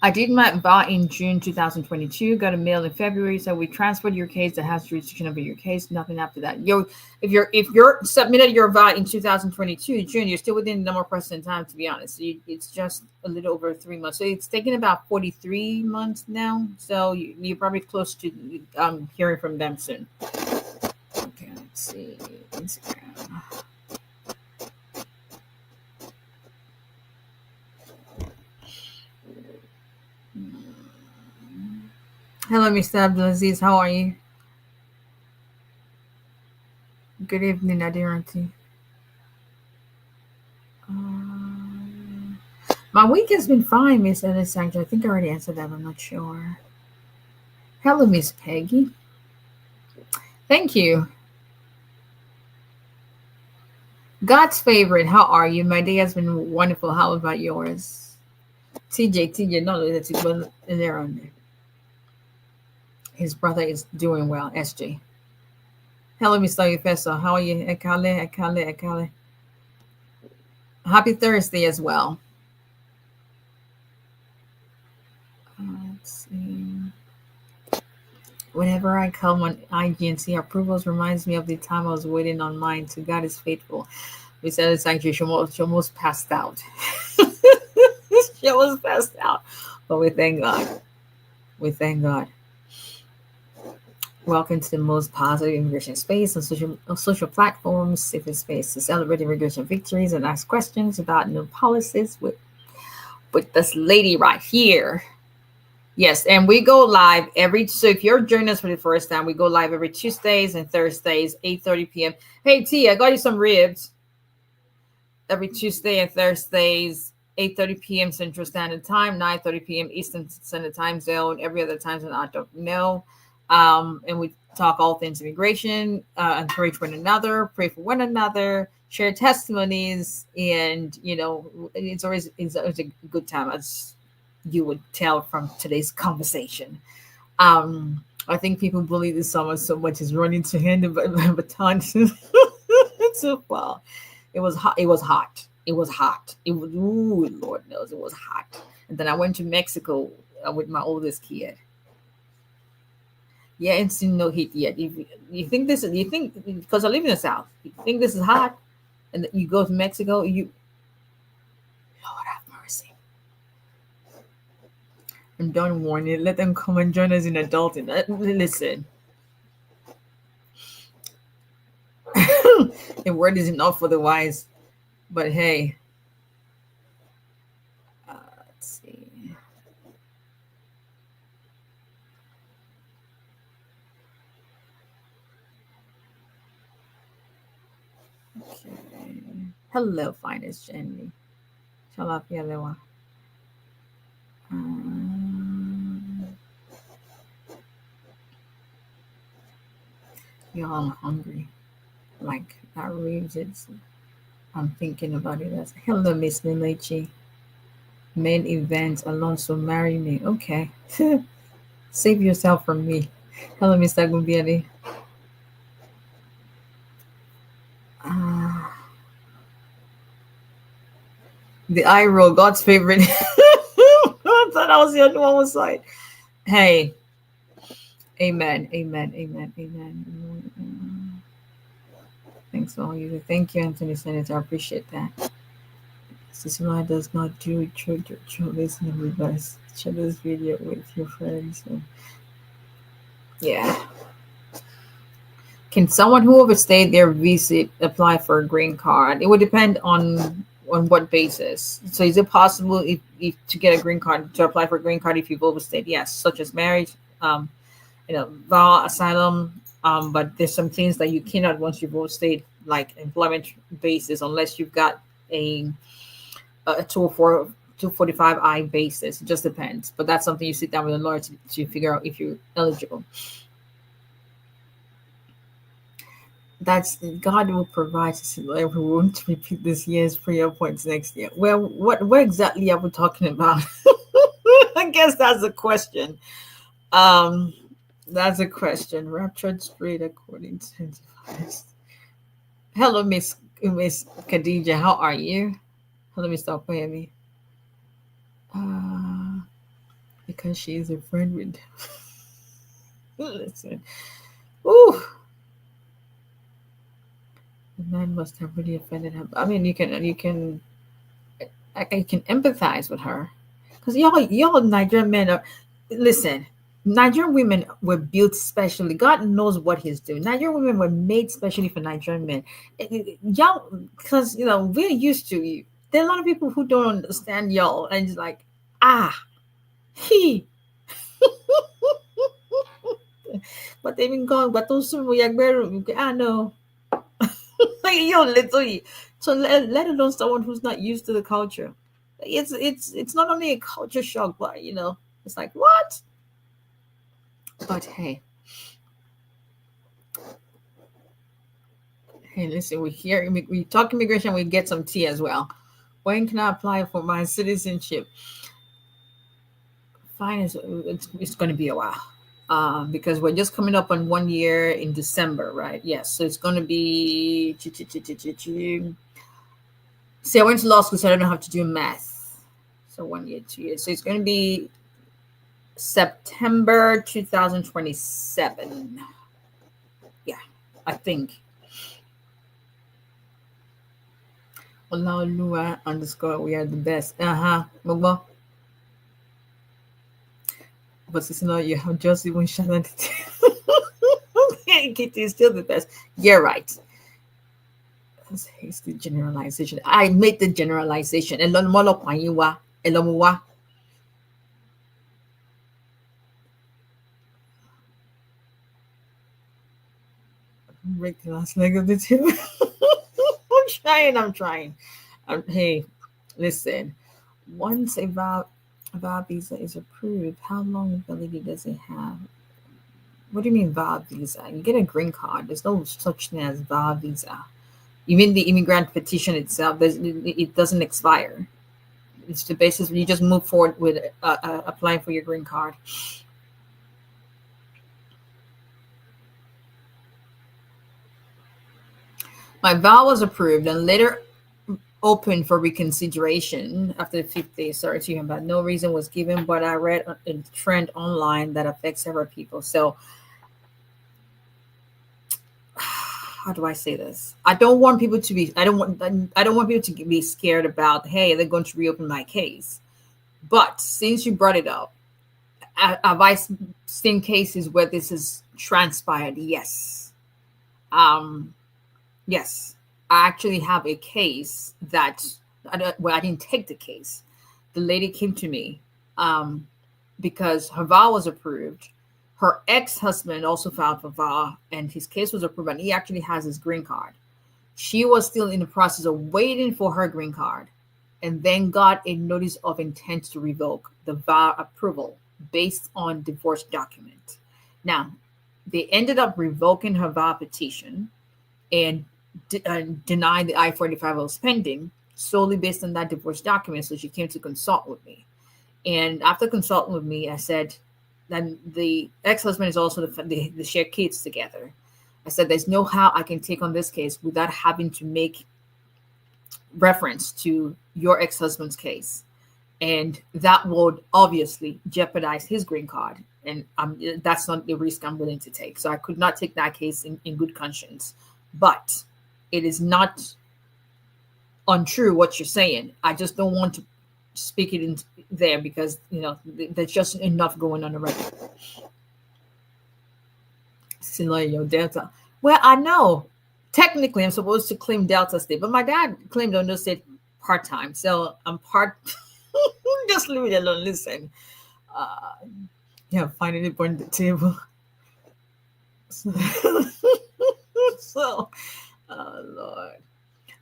I did my VA in June 2022, got a mail in February, so we transferred your case that has jurisdiction over your case, nothing after that. If you're submitted your VA in 2022, June, you're still within the normal processing time, to be honest. It's just a little over 3 months. So it's taken about 43 months now. So you're probably close to hearing from them soon. Okay, let's see. Instagram. Hello, Mr. Abdulaziz. How are you? Good evening, Adiranti. My week has been fine, Miss Alessandra. I think I already answered that. I'm not sure. Hello, Miss Peggy. Thank you. God's favorite, how are you? My day has been wonderful. How about yours? TJ, no, that's there on there. His brother is doing well. SJ. Hello, Mr. Professor. How are you? Ekale. Happy Thursday as well. Let's see. Whenever I come on IG and see approvals, reminds me of the time I was waiting on mine. To God is faithful. We said it's actually she almost passed out. She almost passed out. But we thank God. We thank God. Welcome to the most positive immigration space on social platforms, safest space to celebrate immigration victories and ask questions about new policies with this lady right here. Yes, and we go live so if you're joining us for the first time, we go live every Tuesdays and Thursdays, 8:30 p.m. Hey T, I got you some ribs. Every Tuesday and Thursdays, 8:30 p.m. Central Standard Time, 9:30 p.m. Eastern Standard Time Zone. Every other time zone I don't know. And we talk all things immigration, encourage one another, pray for one another, share testimonies, and it's always a good time, as you would tell from today's conversation. I think people bully this summer so much is running to hand the baton too far. It was hot. It was hot. Ooh, Lord knows it was hot. And then I went to Mexico with my oldest kid. Yeah, it's seen no heat yet. You think because I live in the South, you think this is hot, and you go to Mexico, Lord have mercy. And don't warn you, let them come and join us in adulting. Listen. The word is enough for the wise, but hey, let's see. Okay. Hello, finest Jenny. Jalapia. Y'all, I'm hungry. Like that reads it. I'm thinking about it as hello, Miss Nilechi. Main event, Alonso, marry me. Okay. Save yourself from me. Hello, Mr. Gumbiani. The eye roll, God's favorite. I thought I was the only one was like, hey. Amen. Thanks all you. Thank you, Anthony Senator. I appreciate that. Sister does not do church listen to reverse. Share this video with your friends. So, yeah. Can someone who overstayed their visa apply for a green card? It would depend on what basis. So is it possible if to get a green card, to apply for a green card if you've overstayed? Yes, such as marriage, vow, asylum. But there's some things that you cannot once you've overstayed, like employment basis, unless you've got a 245I basis. It just depends. But that's something you sit down with a lawyer to figure out if you're eligible. That's God will provide to everyone to repeat this year's prayer points next year. Well, what exactly are we talking about? I guess that's a question. That's a question. Raptured spirit according to hello, Miss Khadija. How are you? Hello, Mr. Okoyemi. Because she is a friend with listen. Ooh. The man must have really offended her. I mean, you can empathize with her, because y'all Nigerian men are. Listen, Nigerian women were built specially. God knows what He's doing. Nigerian women were made specially for Nigerian men. Y'all, because we're used to you. There are a lot of people who don't understand y'all, and it's like, he. But they've been gone. But those I know. Literally. So let alone someone who's not used to the culture. It's not only a culture shock, but it's like what? But hey, Hey, listen, we talk immigration, we get some tea as well. When can I apply for my citizenship? Fine, it's going to be a while. Because we're just coming up on 1 year in December, right? Yes, so it's going to be. See, I went to law school, so I don't have to do math. So 1 year, 2 years. So it's going to be September 2027. Yeah, I think. Olaoluwa _ we are the best. Mugbo. But it's not, you have just even shouted it. Kitty is still the best. You're right. It's the generalization. I made the generalization. Break the last leg of the table. I'm trying. Hey, listen. Once a VAW visa is approved, how long validity does it have? What do you mean VAW visa? You get a green card. There's no such thing as VAW visa. Even the immigrant petition itself, it doesn't expire. It's the basis you just move forward with applying for your green card. My vow was approved and later open for reconsideration after the 5th day. Sorry to hear, but no reason was given. But I read a trend online that affects several people. So, how do I say this? I don't want people to be. I don't want people to be scared about. Hey, they're going to reopen my case. But since you brought it up, have I seen cases where this has transpired? Yes. Yes. I actually have a case that I didn't take the case. The lady came to me because her VAW was approved. Her ex-husband also filed for VAW, and his case was approved, and he actually has his green card. She was still in the process of waiting for her green card, and then got a notice of intent to revoke the VAW approval based on divorce document. Now, they ended up revoking her VAW petition and denied the I-45 was pending solely based on that divorce document. So she came to consult with me. And after consulting with me, I said, then the ex-husband is also the share kids together. I said, there's no how I can take on this case without having to make reference to your ex-husband's case. And that would obviously jeopardize his green card. And that's not the risk I'm willing to take. So I could not take that case in good conscience. But it is not untrue what you're saying. I just don't want to speak it in there because, there's just enough going on already. Delta. Well, I know technically I'm supposed to claim Delta State, but my dad claimed Ondo State part-time. So I'm part. Just leave it alone. Listen. Finally burned the table. So, Lord.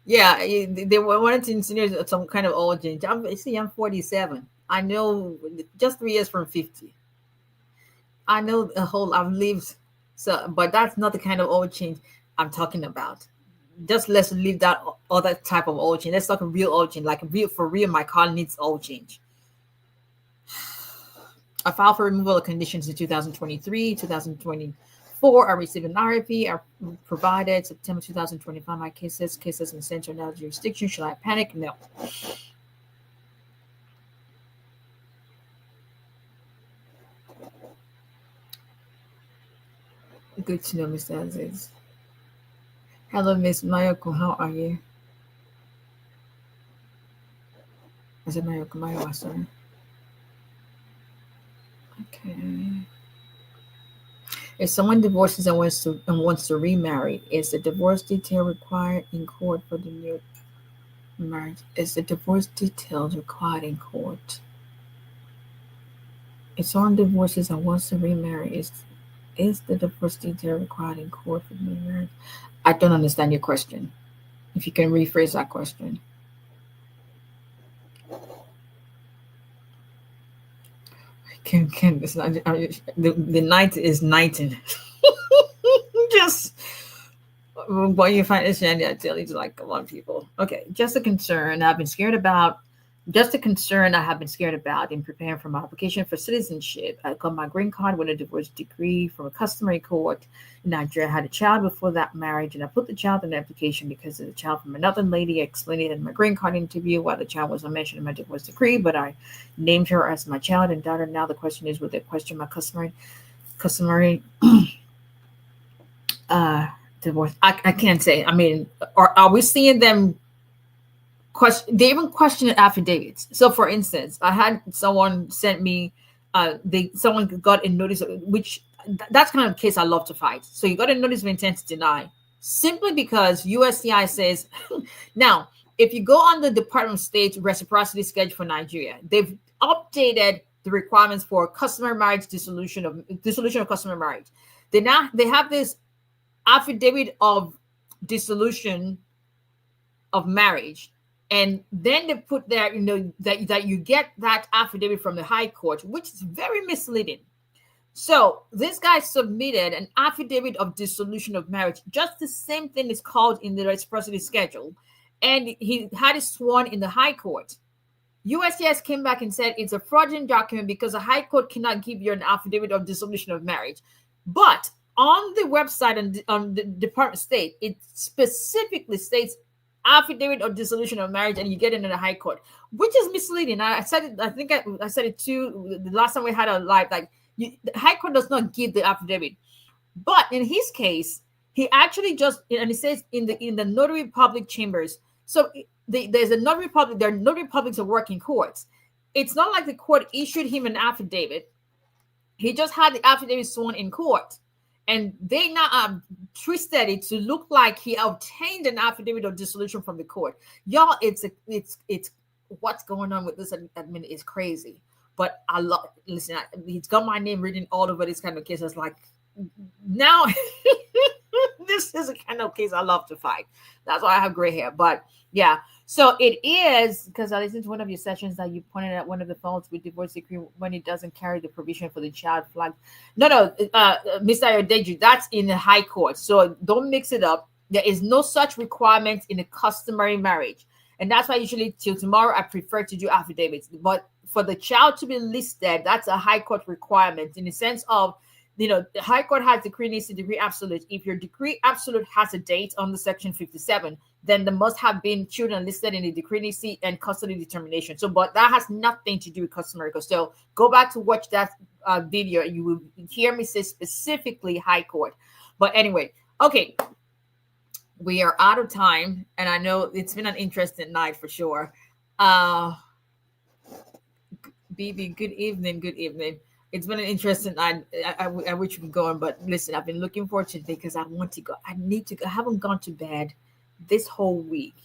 Yeah, they wanted to insinuate some kind of old change. I'm 47. I know just 3 years from 50. I know I've lived. So, but that's not the kind of old change I'm talking about. Just let's leave that other type of old change. Let's talk a real old change, like for real. My car needs old change. I filed for removal of conditions in 2023, 2024. I received an RFP. I provided September 2025. My cases in central now jurisdiction. Should I panic? No. Good to know, Mr. Aziz. Hello, Miss Mayoko. How are you? Is it Mayoko? Mayoko, sorry. Okay. If someone divorces and wants to remarry, is the divorce detail required in court for the new marriage? Is the divorce details required in court? If someone divorces and wants to remarry, is the divorce detail required in court for the new marriage? I don't understand your question. If you can rephrase that question. The night is nighting. Just What you find is Shandy, I tell you, like, come on, people. Okay, just a concern I've been scared about. Just a concern I have been scared about in preparing for my application for citizenship. I got my green card with a divorce decree from a customary court in Nigeria. I had a child before that marriage, and I put the child in the application because of the child from another lady. I explained it in my green card interview why the child wasn't mentioned in my divorce decree, but I named her as my child and daughter. Now the question is, would they question my customary divorce? I can't say. I mean, are we seeing them question? They even question affidavits. So, for instance, I had someone sent me, someone got a notice, which that's kind of case I love to fight. So you got a notice of intent to deny simply because USCI says. Now, if you go on the Department of State reciprocity schedule for Nigeria, they've updated the requirements for customary marriage dissolution of customary marriage. They have this affidavit of dissolution of marriage, and then they put there, that you get that affidavit from the High Court, which is very misleading. So this guy submitted an affidavit of dissolution of marriage. Just the same thing is called in the reciprocity schedule, and he had it sworn in the High Court. USCIS came back and said it's a fraudulent document because the High Court cannot give you an affidavit of dissolution of marriage. But on the website and on the Department of State, it specifically states affidavit of dissolution of marriage, and you get it in the High Court, which is misleading. I said it. I think I said it too the last time we had a live. Like, the High Court does not give the affidavit, but in his case, he actually just, and he says in the notary public chambers. So there's a notary public. There are notary publics that work in courts. It's not like the court issued him an affidavit. He just had the affidavit sworn in court. And they now twisted it to look like he obtained an affidavit of dissolution from the court. Y'all, it's what's going on with this admin is crazy. But listen, he's got my name written all over this kind of cases. Like, now, this is a kind of case I love to fight. That's why I have gray hair. But yeah, so it is, because I listened to one of your sessions that you pointed out one of the faults with divorce decree when it doesn't carry the provision for the child flag. No, Mr. 𝐸𝐸𝐸𝐸𝐸, that's in the High Court. So don't mix it up. There is no such requirement in a customary marriage. And that's why usually till tomorrow, I prefer to do affidavits. But for the child to be listed, that's a High Court requirement in the sense of, the High Court has decree necessity, decree absolute. If your decree absolute has a date on the section 57, then there must have been children listed in the decree necessity and custody determination. So, but that has nothing to do with customary. So go back to watch that video. You will hear me say specifically High Court. But anyway, okay. We are out of time, and I know it's been an interesting night for sure. BB, good evening. Good evening. It's been an interesting night. I wish we could go on, but listen, I've been looking forward to today because I want to go. I need to go. I haven't gone to bed this whole week.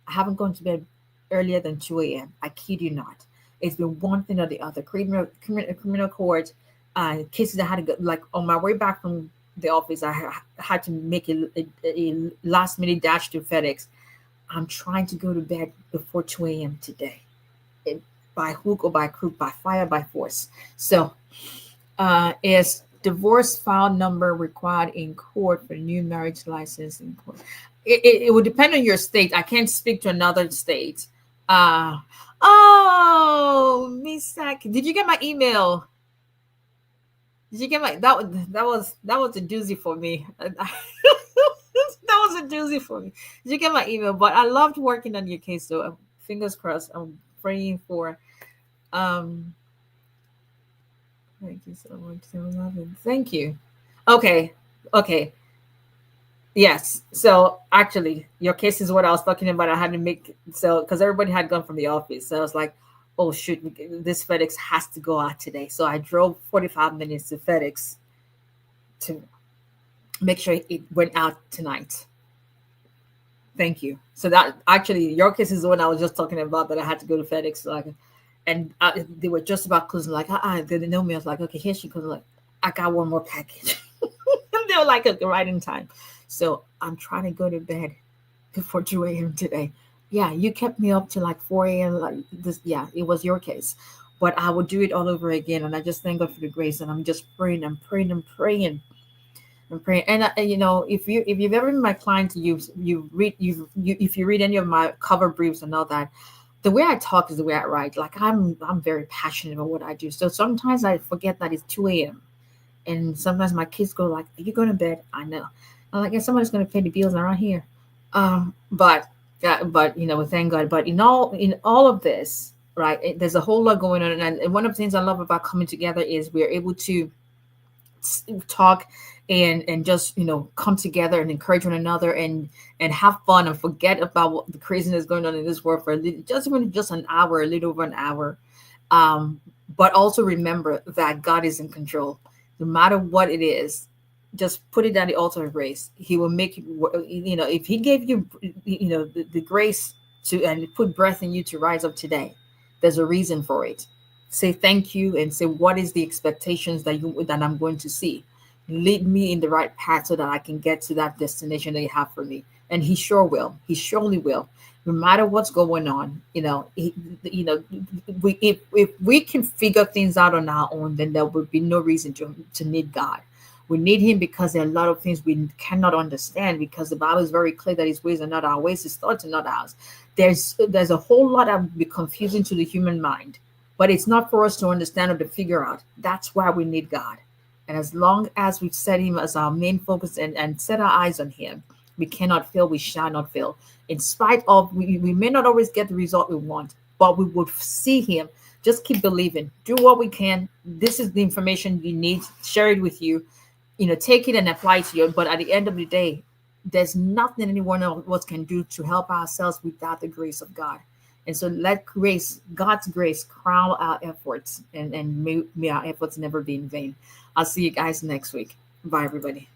I haven't gone to bed earlier than 2 a.m. I kid you not. It's been one thing or the other. Criminal court cases I had to go. Like, on my way back from the office, I had to make a last minute dash to FedEx. I'm trying to go to bed before 2 a.m. today. By hook or by crook, by fire, by force. So, is divorce file number required in court for new marriage license in court? It would depend on your state. I can't speak to another state. Miss Sack, did you get my email? Did you get my that was a doozy for me. That was a doozy for me. Did you get my email? But I loved working on your case, so fingers crossed. I'm praying for. Thank you so much. Thank you. Okay. Yes. So actually, your case is what I was talking about. I had to make because everybody had gone from the office. So I was like, oh shoot, this FedEx has to go out today. So I drove 45 minutes to FedEx to make sure it went out tonight. Thank you. So that actually, your case is the one I was just talking about, that I had to go to FedEx. They were just about closing. Like, they didn't know me. I was like, okay, here she goes. Like, I got one more package. And they were like, okay, right in time. So I'm trying to go to bed before 2 a.m. today. Yeah, you kept me up to like 4 a.m. Like this. Yeah, it was your case. But I will do it all over again. And I just thank God for the grace. And I'm just praying. I'm praying. I'm praying. And if you've ever been my client, if you read any of my cover briefs and all that, the way I talk is the way I write. Like I'm very passionate about what I do. So sometimes I forget that it's 2 a.m. And sometimes my kids go like, "Are you going to bed?" I know. I'm like, "Yeah, somebody's going to pay the bills around here." But thank God. But in all of this, right? There's a whole lot going on, and one of the things I love about coming together is we are able to talk and just come together and encourage one another and have fun and forget about what the craziness going on in this world for just an hour, a little over an hour. um but also remember that God is in control. No matter what it is, just put it at the altar of grace. He will make if he gave you the grace to and put breath in you to rise up today, there's a reason for it. Say thank you and say, what is the expectations that I'm going to see? Lead me in the right path so that I can get to that destination that you have for me. And he sure will. He surely will. No matter what's going on, if we can figure things out on our own, then there would be no reason to need God. We need him because there are a lot of things we cannot understand, because the Bible is very clear that his ways are not our ways, his thoughts are not ours. There's a whole lot that would be confusing to the human mind, but it's not for us to understand or to figure out. That's why we need God. And as long as we set him as our main focus and set our eyes on him, we cannot fail, we shall not fail. In spite of, we may not always get the result we want, but we will see him. Just keep believing. Do what we can. This is the information you need. Share it with you. Take it and apply it to you. But at the end of the day, there's nothing anyone else can do to help ourselves without the grace of God. And so let God's grace, crown our efforts, and may our efforts never be in vain. I'll see you guys next week. Bye, everybody.